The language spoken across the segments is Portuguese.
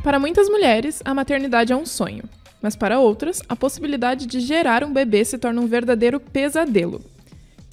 Para muitas mulheres, a maternidade é um sonho, mas para outras, a possibilidade de gerar um bebê se torna um verdadeiro pesadelo.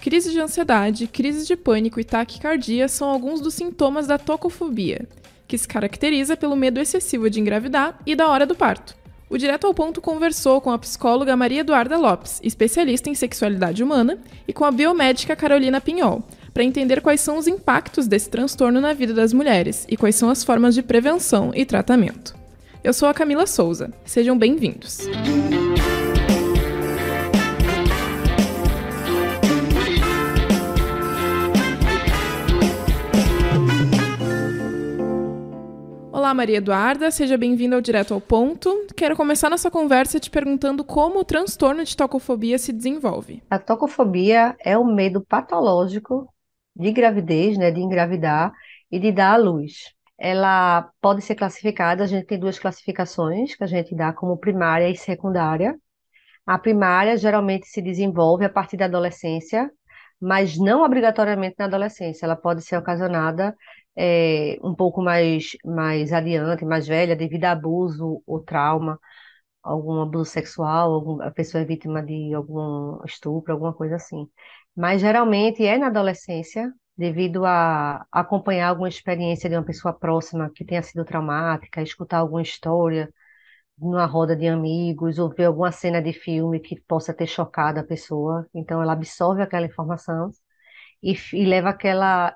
Crise de ansiedade, crise de pânico e taquicardia são alguns dos sintomas da tocofobia, que se caracteriza pelo medo excessivo de engravidar e da hora do parto. O Direto ao Ponto conversou com a psicóloga Maria Eduarda Lopes, especialista em sexualidade humana, e com a biomédica Carolina Pinhol, para entender quais são os impactos desse transtorno na vida das mulheres e quais são as formas de prevenção e tratamento. Eu sou a Camila Souza. Sejam bem-vindos. Olá, Maria Eduarda, seja bem-vinda ao Direto ao Ponto. Quero começar nossa conversa te perguntando como o transtorno de tocofobia se desenvolve. A tocofobia é o medo patológico de gravidez, né, de engravidar e de dar à luz. Ela pode ser classificada, a gente tem duas classificações que a gente dá como primária e secundária. A primária geralmente se desenvolve a partir da adolescência, mas não obrigatoriamente na adolescência. Ela pode ser ocasionada um pouco mais adiante, mais velha, devido a abuso ou trauma, algum abuso sexual, a pessoa é vítima de algum estupro, alguma coisa assim. Mas geralmente é na adolescência, devido a acompanhar alguma experiência de uma pessoa próxima que tenha sido traumática, escutar alguma história numa roda de amigos, ou ver alguma cena de filme que possa ter chocado a pessoa. Então ela absorve aquela informação e leva aquela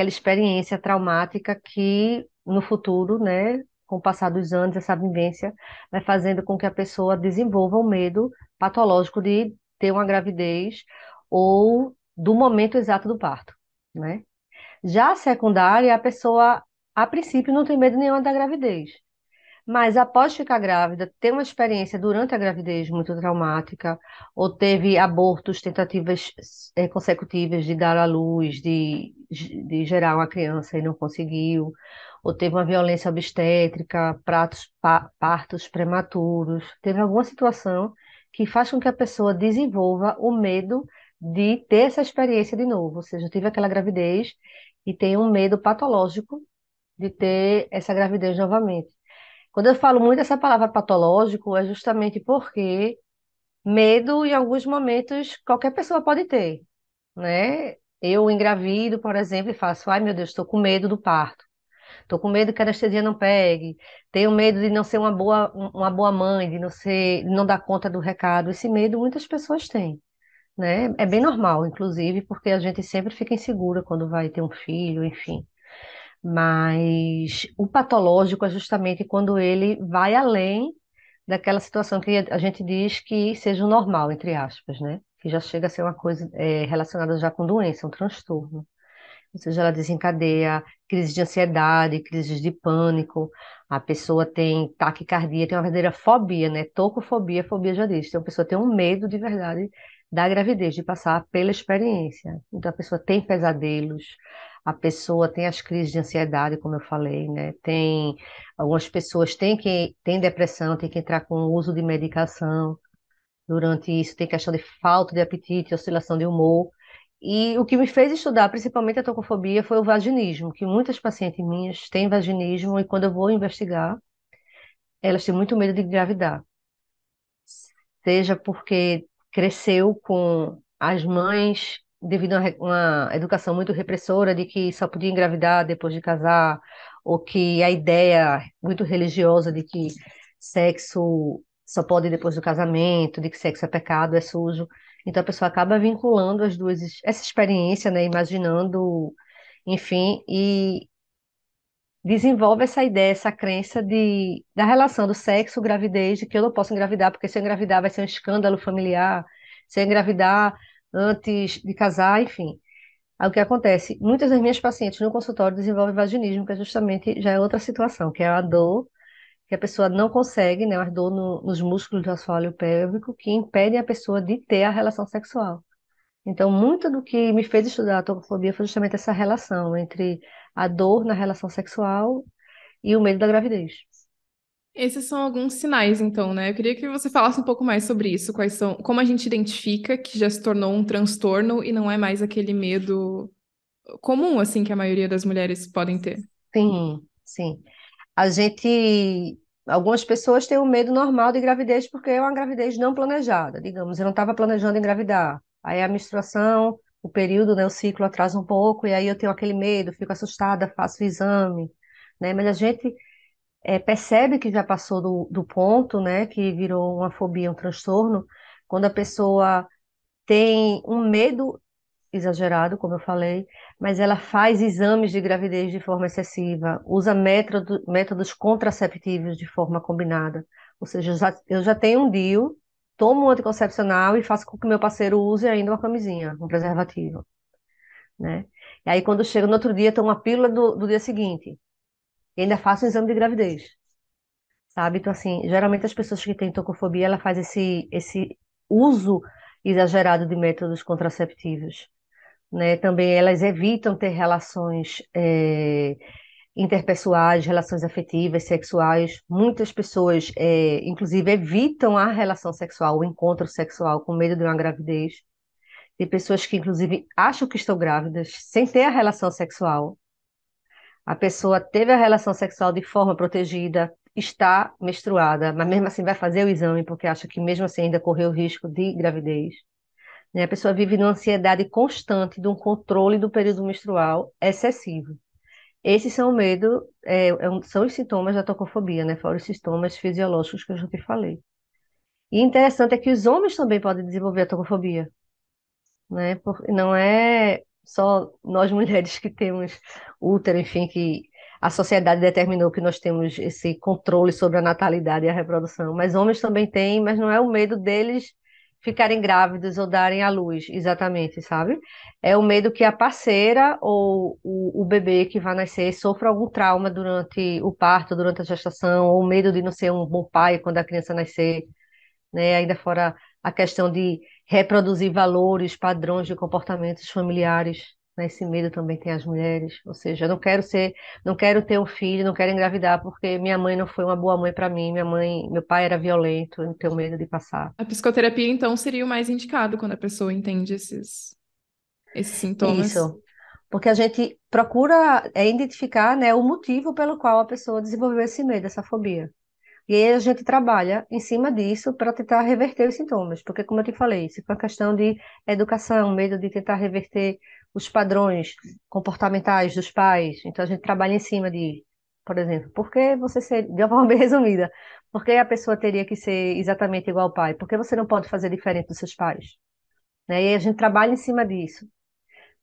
experiência traumática que no futuro, né, com o passar dos anos, essa vivência vai fazendo com que a pessoa desenvolva o medo patológico de ter uma gravidez ou do momento exato do parto, né? Já a secundária, a pessoa, a princípio, não tem medo nenhum da gravidez. Mas após ficar grávida, ter uma experiência durante a gravidez muito traumática, ou teve abortos, tentativas consecutivas de dar à luz, de gerar uma criança e não conseguiu, ou teve uma violência obstétrica, partos prematuros, teve alguma situação que faz com que a pessoa desenvolva o medo de ter essa experiência de novo, ou seja, tive aquela gravidez e tem um medo patológico de ter essa gravidez novamente. Quando eu falo muito essa palavra patológico, é justamente porque medo, em alguns momentos, qualquer pessoa pode ter, né? Eu engravido, por exemplo, e faço, ai meu Deus, estou com medo do parto, estou com medo que a anestesia não pegue, tenho medo de não ser uma boa mãe, de não dar conta do recado. Esse medo muitas pessoas têm, né? É bem normal, inclusive, porque a gente sempre fica insegura quando vai ter um filho, enfim. Mas o patológico é justamente quando ele vai além daquela situação que a gente diz que seja o normal, entre aspas, né? Que já chega a ser uma coisa relacionada já com doença, um transtorno. Ou seja, ela desencadeia crises de ansiedade, crises de pânico, a pessoa tem taquicardia, tem uma verdadeira fobia, né? Tocofobia, fobia já diz. Então, a pessoa tem um medo de verdade da gravidez, de passar pela experiência. Então, a pessoa tem pesadelos, a pessoa tem as crises de ansiedade, como eu falei, né? Tem, algumas pessoas têm depressão, tem que entrar com o uso de medicação. Durante isso, tem questão de falta de apetite, oscilação de humor. E o que me fez estudar, principalmente a tocofobia, foi o vaginismo, que muitas pacientes minhas têm vaginismo e quando eu vou investigar, elas têm muito medo de engravidar. Seja porque cresceu com as mães devido a uma educação muito repressora de que só podia engravidar depois de casar, ou que a ideia muito religiosa de que sexo só pode ir depois do casamento, de que sexo é pecado, é sujo. Então a pessoa acaba vinculando as duas, essa experiência, né, imaginando, enfim, e desenvolve essa ideia, essa crença da relação do sexo, gravidez, de que eu não posso engravidar, porque se eu engravidar vai ser um escândalo familiar, se eu engravidar antes de casar, enfim. Aí o que acontece? Muitas das minhas pacientes no consultório desenvolvem vaginismo, que é justamente já é outra situação, que é a dor que a pessoa não consegue, né, a dor nos músculos do assoalho pélvico, que impedem a pessoa de ter a relação sexual. Então, muito do que me fez estudar a tocofobia foi justamente essa relação entre a dor na relação sexual e o medo da gravidez. Esses são alguns sinais, então, né? Eu queria que você falasse um pouco mais sobre isso, quais são, como a gente identifica que já se tornou um transtorno e não é mais aquele medo comum, assim, que a maioria das mulheres podem ter. Sim, sim. A gente, algumas pessoas têm um medo normal de gravidez porque é uma gravidez não planejada. Digamos, eu não estava planejando engravidar. Aí a menstruação, o período, né, o ciclo atrasa um pouco e aí eu tenho aquele medo, fico assustada, faço o exame, né? Mas a gente percebe que já passou do ponto, né, que virou uma fobia, um transtorno, quando a pessoa tem um medo exagerado, como eu falei, mas ela faz exames de gravidez de forma excessiva, usa métodos contraceptivos de forma combinada. Ou seja, eu já tenho um DIU, tomo um anticoncepcional e faço com que meu parceiro use ainda uma camisinha, um preservativo, né? E aí, quando chega no outro dia, tomo uma pílula do dia seguinte. E ainda faço um exame de gravidez, sabe? Então, assim, geralmente as pessoas que têm tocofobia, ela faz esse uso exagerado de métodos contraceptivos, né? Também elas evitam ter relações interpessoais, relações afetivas, sexuais. Muitas pessoas, inclusive, evitam a relação sexual, o encontro sexual, com medo de uma gravidez. Tem pessoas que, inclusive, acham que estão grávidas sem ter a relação sexual. A pessoa teve a relação sexual de forma protegida, está menstruada, mas mesmo assim vai fazer o exame porque acha que mesmo assim ainda correu o risco de gravidez, né? A pessoa vive numa ansiedade constante de um controle do período menstrual excessivo. Esses são o medo, são os sintomas da tocofobia, né? Fora os sintomas fisiológicos que eu já te falei. E interessante é que os homens também podem desenvolver a tocofobia, né? Não é só nós mulheres que temos útero, enfim, que a sociedade determinou que nós temos esse controle sobre a natalidade e a reprodução, mas homens também têm, mas não é o medo deles ficarem grávidos ou darem à luz, exatamente, sabe? É o medo que a parceira ou o bebê que vai nascer sofra algum trauma durante o parto, durante a gestação, ou o medo de não ser um bom pai quando a criança nascer, né? Ainda fora a questão de reproduzir valores, padrões de comportamentos familiares, né? Esse medo também tem as mulheres, ou seja, eu não quero ter um filho, não quero engravidar porque minha mãe não foi uma boa mãe para mim, meu pai era violento, eu tenho medo de passar. A psicoterapia, então, seria o mais indicado quando a pessoa entende esses sintomas. Isso, porque a gente procura identificar, né, o motivo pelo qual a pessoa desenvolveu esse medo, essa fobia. E aí a gente trabalha em cima disso para tentar reverter os sintomas, porque como eu te falei, isso foi uma questão de educação, medo de tentar reverter os padrões comportamentais dos pais. Então a gente trabalha em cima de, por exemplo, por que você ser, de uma forma bem resumida, por que a pessoa teria que ser exatamente igual ao pai? Por que você não pode fazer diferente dos seus pais? Né? E aí a gente trabalha em cima disso.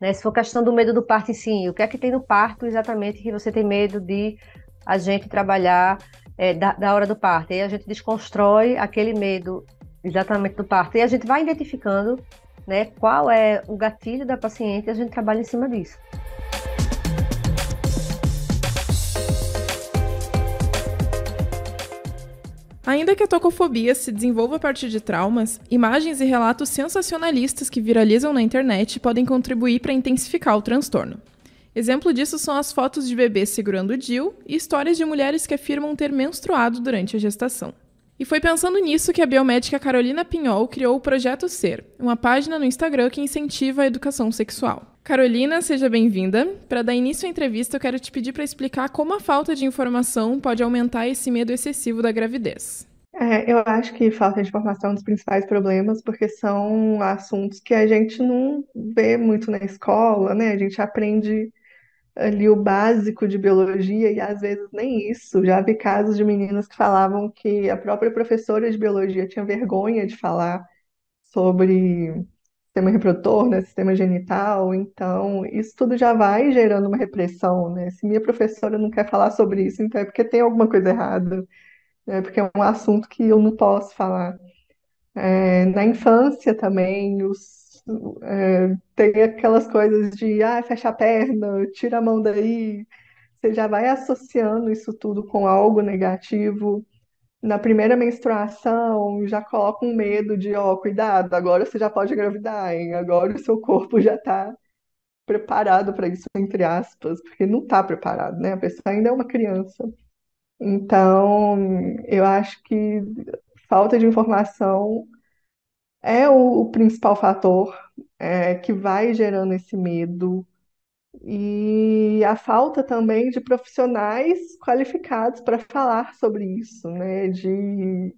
Né? Se for questão do medo do parto em si, o que é que tem no parto exatamente que você tem medo de a gente trabalhar da hora do parto? E aí a gente desconstrói aquele medo exatamente do parto. E a gente vai identificando, né, qual é o gatilho da paciente e a gente trabalha em cima disso. Ainda que a tocofobia se desenvolva a partir de traumas, imagens e relatos sensacionalistas que viralizam na internet podem contribuir para intensificar o transtorno. Exemplo disso são as fotos de bebês segurando o DIU e histórias de mulheres que afirmam ter menstruado durante a gestação. E foi pensando nisso que a biomédica Carolina Pinhol criou o Projeto Ser, uma página no Instagram que incentiva a educação sexual. Carolina, seja bem-vinda. Para dar início à entrevista, eu quero te pedir para explicar como a falta de informação pode aumentar esse medo excessivo da gravidez. Eu acho que falta de informação é um dos principais problemas, porque são assuntos que a gente não vê muito na escola, né? A gente aprende ali o básico de biologia e às vezes nem isso. Já vi casos de meninas que falavam que a própria professora de biologia tinha vergonha de falar sobre sistema reprodutor, né? Sistema genital. Então, isso tudo já vai gerando uma repressão, né? Se minha professora não quer falar sobre isso, então é porque tem alguma coisa errada, né? Porque é um assunto que eu não posso falar. Na infância também, tem aquelas coisas de fecha a perna, tira a mão daí. Você já vai associando isso tudo com algo negativo. Na primeira menstruação, já coloca um medo de, ó, cuidado, agora você já pode engravidar, hein? Agora o seu corpo já está preparado para isso, entre aspas, porque não está preparado, né? A pessoa ainda é uma criança. Então, eu acho que falta de informação é o principal fator que vai gerando esse medo e a falta também de profissionais qualificados para falar sobre isso, né? De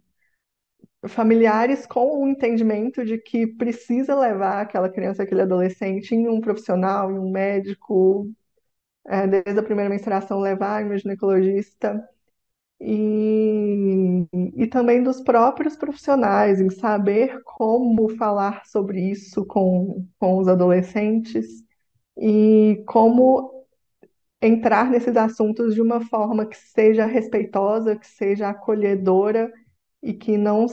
familiares com o entendimento de que precisa levar aquela criança, aquele adolescente em um profissional, em um médico, desde a primeira menstruação levar em um ginecologista. E também dos próprios profissionais, em saber como falar sobre isso com os adolescentes e como entrar nesses assuntos de uma forma que seja respeitosa, que seja acolhedora e que não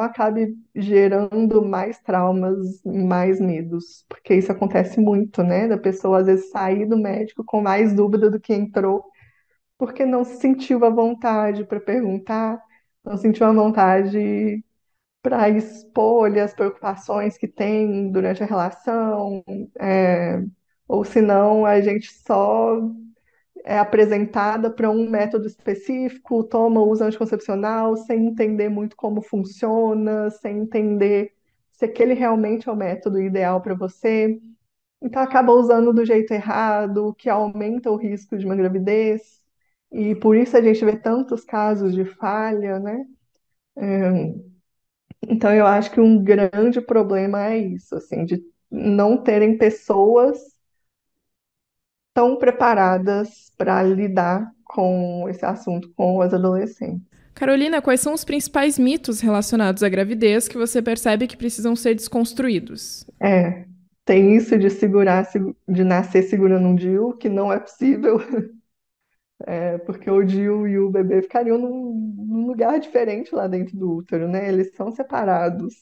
acabe gerando mais traumas, mais medos, porque isso acontece muito, né? Da pessoa às vezes sair do médico com mais dúvida do que entrou, porque não se sentiu à vontade para perguntar, não sentiu à vontade para expor ali as preocupações que tem durante a relação, é, ou senão a gente só é apresentada para um método específico, toma, usa anticoncepcional, sem entender muito como funciona, sem entender se aquele realmente é o método ideal para você. Então acaba usando do jeito errado, o que aumenta o risco de uma gravidez. E por isso a gente vê tantos casos de falha, né? Então eu acho que um grande problema é isso, assim, de não terem pessoas tão preparadas para lidar com esse assunto com as adolescentes. Carolina, quais são os principais mitos relacionados à gravidez que você percebe que precisam ser desconstruídos? É, tem isso de de nascer segurando um DIU, que não é possível, porque o DIU e o bebê ficariam num lugar diferente lá dentro do útero, né? Eles são separados.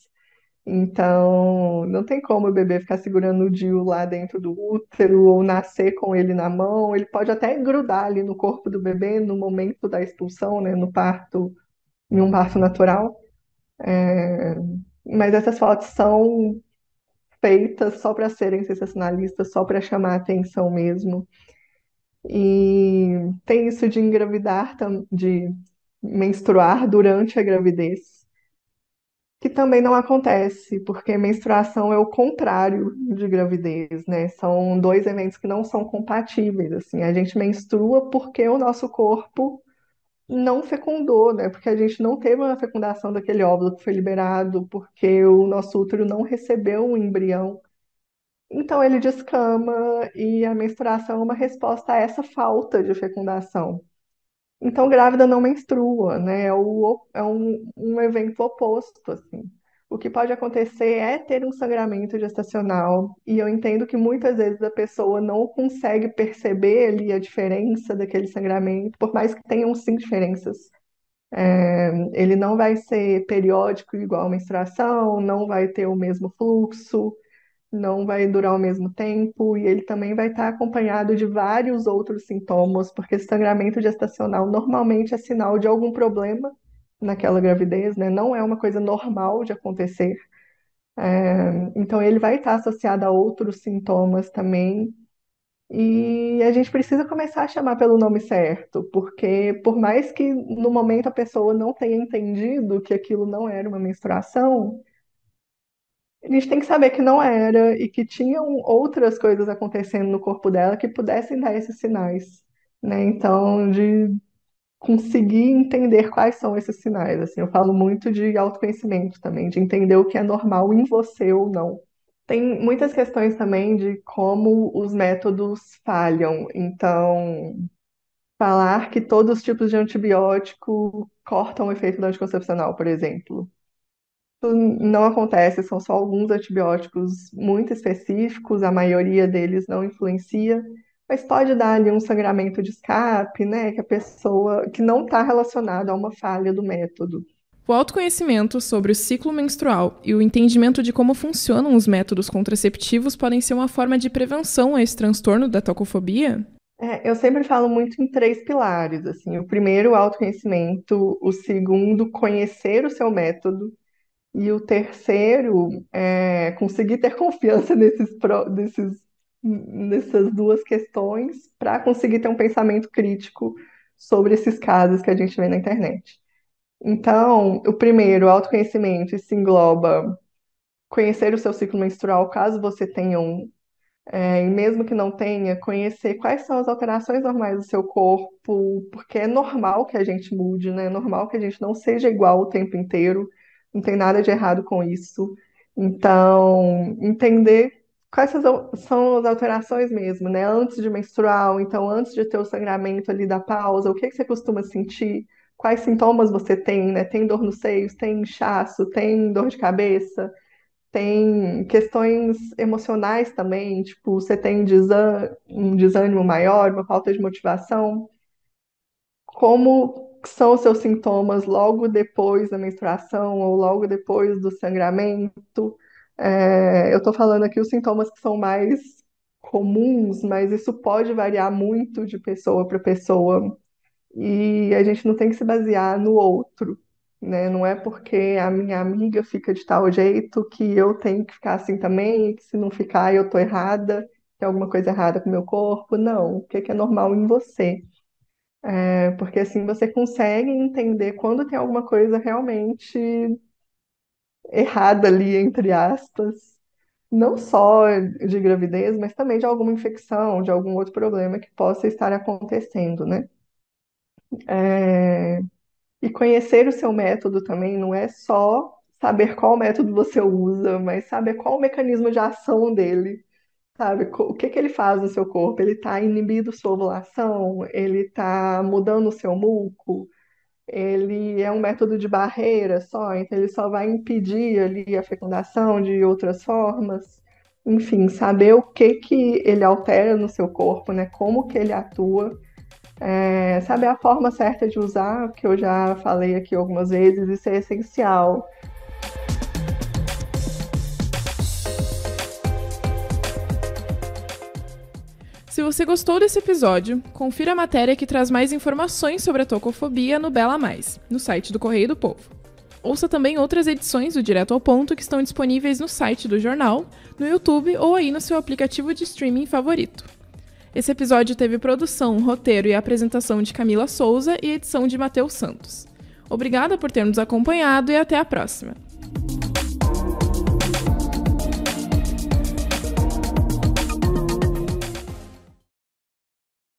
Então, não tem como o bebê ficar segurando o DIU lá dentro do útero ou nascer com ele na mão. Ele pode até grudar ali no corpo do bebê no momento da expulsão, né? No parto, em um parto natural. É, mas essas fotos são feitas só para serem sensacionalistas, só para chamar atenção mesmo. E tem isso de engravidar, de menstruar durante a gravidez, que também não acontece, porque menstruação é o contrário de gravidez, né? São dois eventos que não são compatíveis, assim. A gente menstrua porque o nosso corpo não fecundou, né? Porque a gente não teve uma fecundação daquele óvulo que foi liberado, porque o nosso útero não recebeu um embrião. Então ele descama e a menstruação é uma resposta a essa falta de fecundação. Então grávida não menstrua, né? É um evento oposto, assim. O que pode acontecer é ter um sangramento gestacional, e eu entendo que muitas vezes a pessoa não consegue perceber ali a diferença daquele sangramento, por mais que tenham sim diferenças. Ele não vai ser periódico igual a menstruação, não vai ter o mesmo fluxo, não vai durar o mesmo tempo e ele também vai estar acompanhado de vários outros sintomas, porque sangramento gestacional normalmente é sinal de algum problema naquela gravidez, né? Não é uma coisa normal de acontecer. Então ele vai estar associado a outros sintomas também. E a gente precisa começar a chamar pelo nome certo, porque por mais que no momento a pessoa não tenha entendido que aquilo não era uma menstruação, a gente tem que saber que não era e que tinham outras coisas acontecendo no corpo dela que pudessem dar esses sinais, né? Então, de conseguir entender quais são esses sinais, assim, eu falo muito de autoconhecimento também, de entender o que é normal em você ou não. Tem muitas questões também de como os métodos falham. Então, falar que todos os tipos de antibiótico cortam o efeito do anticoncepcional, por exemplo. Isso não acontece, são só alguns antibióticos muito específicos, a maioria deles não influencia, mas pode dar ali um sangramento de escape, né, que a pessoa, que não está relacionado a uma falha do método. O autoconhecimento sobre o ciclo menstrual e o entendimento de como funcionam os métodos contraceptivos podem ser uma forma de prevenção a esse transtorno da tocofobia? Eu sempre falo muito em três pilares, assim, o primeiro, o autoconhecimento, o segundo, conhecer o seu método, e o terceiro é conseguir ter confiança nessas duas questões para conseguir ter um pensamento crítico sobre esses casos que a gente vê na internet. Então, o primeiro, o autoconhecimento, isso engloba conhecer o seu ciclo menstrual, caso você tenha um, E mesmo que não tenha, conhecer quais são as alterações normais do seu corpo, porque é normal que a gente mude, né? É normal que a gente não seja igual o tempo inteiro, não tem nada de errado com isso. Então, entender quais são as alterações mesmo, né? Antes de menstruar, ou então antes de ter o sangramento ali da pausa, o que que você costuma sentir? Quais sintomas você tem, né? Tem dor nos seios, tem inchaço, tem dor de cabeça? Tem questões emocionais também, tipo, você tem um desânimo maior, uma falta de motivação. Como são os seus sintomas logo depois da menstruação ou logo depois do sangramento? Eu estou falando aqui os sintomas que são mais comuns, mas isso pode variar muito de pessoa para pessoa. E a gente não tem que se basear no outro, né? Não é porque a minha amiga fica de tal jeito que eu tenho que ficar assim também, que se não ficar eu tô errada, tem alguma coisa errada com o meu corpo. Não, o que que é normal em você? Porque assim você consegue entender quando tem alguma coisa realmente errada ali, entre aspas. Não só de gravidez, mas também de alguma infecção, de algum outro problema que possa estar acontecendo, né? É, E conhecer o seu método também não é só saber qual método você usa, mas saber qual o mecanismo de ação dele, sabe? O que que ele faz no seu corpo? Ele está inibindo sua ovulação? Ele está mudando o seu muco? Ele é um método de barreira só, então ele só vai impedir ali a fecundação de outras formas. Enfim, saber o que que ele altera no seu corpo, né? Como que ele atua saber a forma certa de usar, que eu já falei aqui algumas vezes, isso é essencial. Se você gostou desse episódio, confira a matéria que traz mais informações sobre a tocofobia no Bela Mais, no site do Correio do Povo. Ouça também outras edições do Direto ao Ponto que estão disponíveis no site do jornal, no YouTube ou aí no seu aplicativo de streaming favorito. Esse episódio teve produção, roteiro e apresentação de Camila Souza e edição de Matheus Santos. Obrigada por ter nos acompanhado e até a próxima!